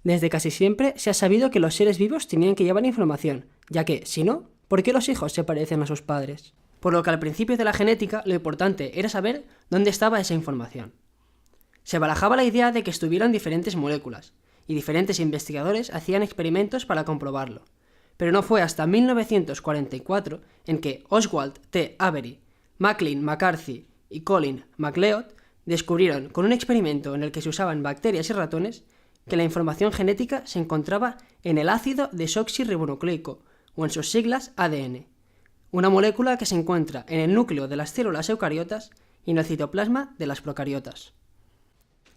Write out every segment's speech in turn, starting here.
Desde casi siempre se ha sabido que los seres vivos tenían que llevar información, ya que, si no, ¿por qué los hijos se parecen a sus padres? Por lo que al principio de la genética lo importante era saber dónde estaba esa información. Se barajaba la idea de que estuvieran diferentes moléculas, y diferentes investigadores hacían experimentos para comprobarlo. Pero no fue hasta 1944 en que Oswald T. Avery, Maclean McCarthy y Colin MacLeod descubrieron, con un experimento en el que se usaban bacterias y ratones, que la información genética se encontraba en el ácido desoxirribonucleico, o en sus siglas ADN, una molécula que se encuentra en el núcleo de las células eucariotas y en el citoplasma de las procariotas.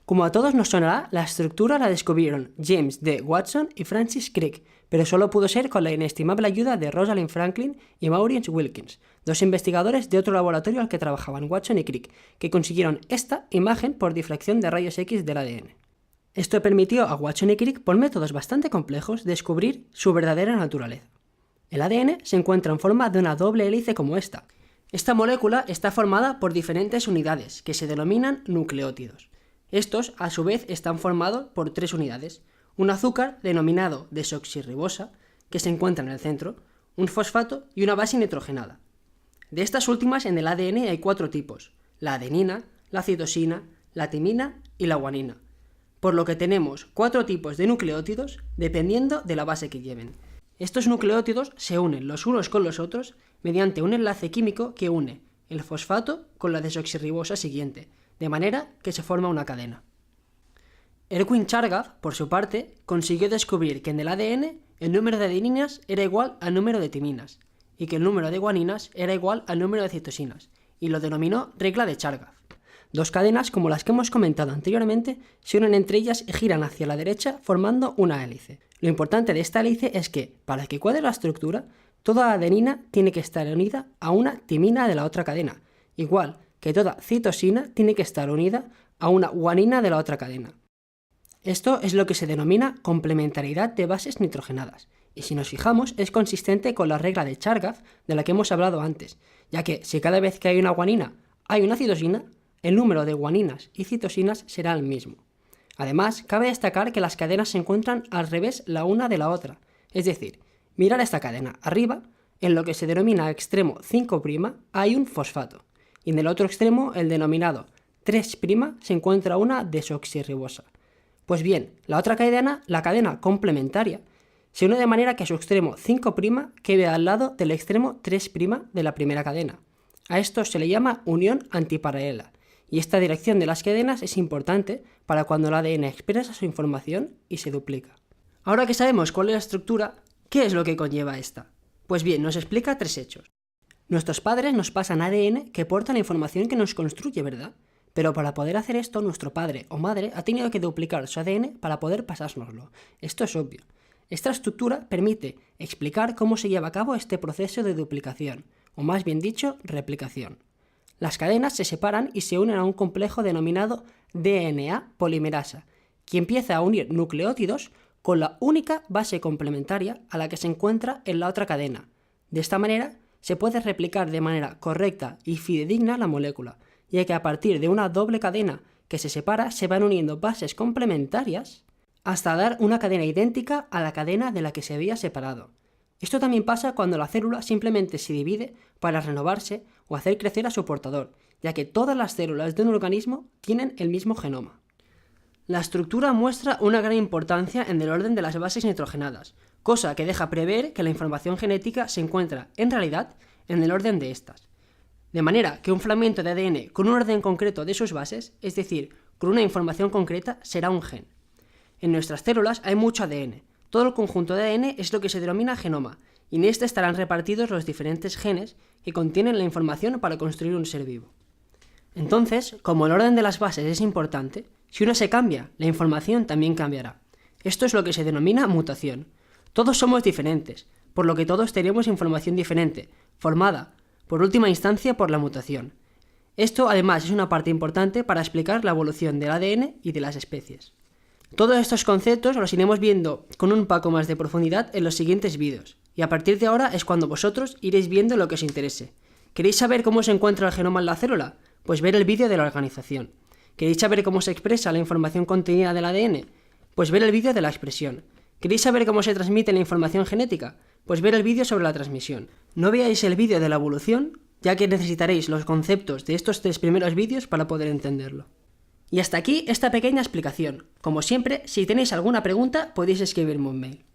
Como a todos nos sonará, la estructura la descubrieron James D. Watson y Francis Crick, pero solo pudo ser con la inestimable ayuda de Rosalind Franklin y Maurice Wilkins, dos investigadores de otro laboratorio al que trabajaban Watson y Crick, que consiguieron esta imagen por difracción de rayos X del ADN. Esto permitió a Watson y Crick, por métodos bastante complejos, descubrir su verdadera naturaleza. El ADN se encuentra en forma de una doble hélice como esta. Esta molécula está formada por diferentes unidades, que se denominan nucleótidos. Estos, a su vez, están formados por 3 unidades: un azúcar denominado desoxirribosa, que se encuentra en el centro, un fosfato y una base nitrogenada. De estas últimas, en el ADN hay 4 tipos: la adenina, la citosina, la timina y la guanina, por lo que tenemos 4 tipos de nucleótidos dependiendo de la base que lleven. Estos nucleótidos se unen los unos con los otros mediante un enlace químico que une el fosfato con la desoxirribosa siguiente, de manera que se forma una cadena. Erwin Chargaff, por su parte, consiguió descubrir que en el ADN el número de adeninas era igual al número de timinas, y que el número de guaninas era igual al número de citosinas, y lo denominó regla de Chargaff. 2 cadenas, como las que hemos comentado anteriormente, se unen entre ellas y giran hacia la derecha formando una hélice. Lo importante de esta hélice es que, para que cuadre la estructura, toda adenina tiene que estar unida a una timina de la otra cadena, igual que toda citosina tiene que estar unida a una guanina de la otra cadena. Esto es lo que se denomina complementariedad de bases nitrogenadas, y si nos fijamos es consistente con la regla de Chargaff de la que hemos hablado antes, ya que si cada vez que hay una guanina hay una citosina, el número de guaninas y citosinas será el mismo. Además, cabe destacar que las cadenas se encuentran al revés la una de la otra, es decir, mirar esta cadena arriba, en lo que se denomina extremo 5' hay un fosfato, y en el otro extremo, el denominado 3', se encuentra una desoxirribosa. Pues bien, la otra cadena, la cadena complementaria, se une de manera que su extremo 5' quede al lado del extremo 3' de la primera cadena. A esto se le llama unión antiparalela, y esta dirección de las cadenas es importante para cuando el ADN expresa su información y se duplica. Ahora que sabemos cuál es la estructura, ¿qué es lo que conlleva esta? Pues bien, nos explica 3 hechos. Nuestros padres nos pasan ADN que porta la información que nos construye, ¿verdad? Pero para poder hacer esto, nuestro padre o madre ha tenido que duplicar su ADN para poder pasárnoslo. Esto es obvio. Esta estructura permite explicar cómo se lleva a cabo este proceso de duplicación, o más bien dicho, replicación. Las cadenas se separan y se unen a un complejo denominado DNA polimerasa, que empieza a unir nucleótidos con la única base complementaria a la que se encuentra en la otra cadena. De esta manera, se puede replicar de manera correcta y fidedigna la molécula, ya que a partir de una doble cadena que se separa se van uniendo bases complementarias hasta dar una cadena idéntica a la cadena de la que se había separado. Esto también pasa cuando la célula simplemente se divide para renovarse o hacer crecer a su portador, ya que todas las células de un organismo tienen el mismo genoma. La estructura muestra una gran importancia en el orden de las bases nitrogenadas, cosa que deja prever que la información genética se encuentra, en realidad, en el orden de estas. De manera que un fragmento de ADN con un orden concreto de sus bases, es decir, con una información concreta, será un gen. En nuestras células hay mucho ADN. Todo el conjunto de ADN es lo que se denomina genoma, y en este estarán repartidos los diferentes genes que contienen la información para construir un ser vivo. Entonces, como el orden de las bases es importante, si uno se cambia, la información también cambiará. Esto es lo que se denomina mutación. Todos somos diferentes, por lo que todos tenemos información diferente, formada, por última instancia, por la mutación. Esto, además, es una parte importante para explicar la evolución del ADN y de las especies. Todos estos conceptos los iremos viendo con un poco más de profundidad en los siguientes vídeos, y a partir de ahora es cuando vosotros iréis viendo lo que os interese. ¿Queréis saber cómo se encuentra el genoma en la célula? Pues ver el vídeo de la organización. ¿Queréis saber cómo se expresa la información contenida del ADN? Pues ver el vídeo de la expresión. ¿Queréis saber cómo se transmite la información genética? Pues ver el vídeo sobre la transmisión. No veáis el vídeo de la evolución, ya que necesitaréis los conceptos de estos 3 primeros vídeos para poder entenderlo. Y hasta aquí esta pequeña explicación. Como siempre, si tenéis alguna pregunta, podéis escribirme un mail.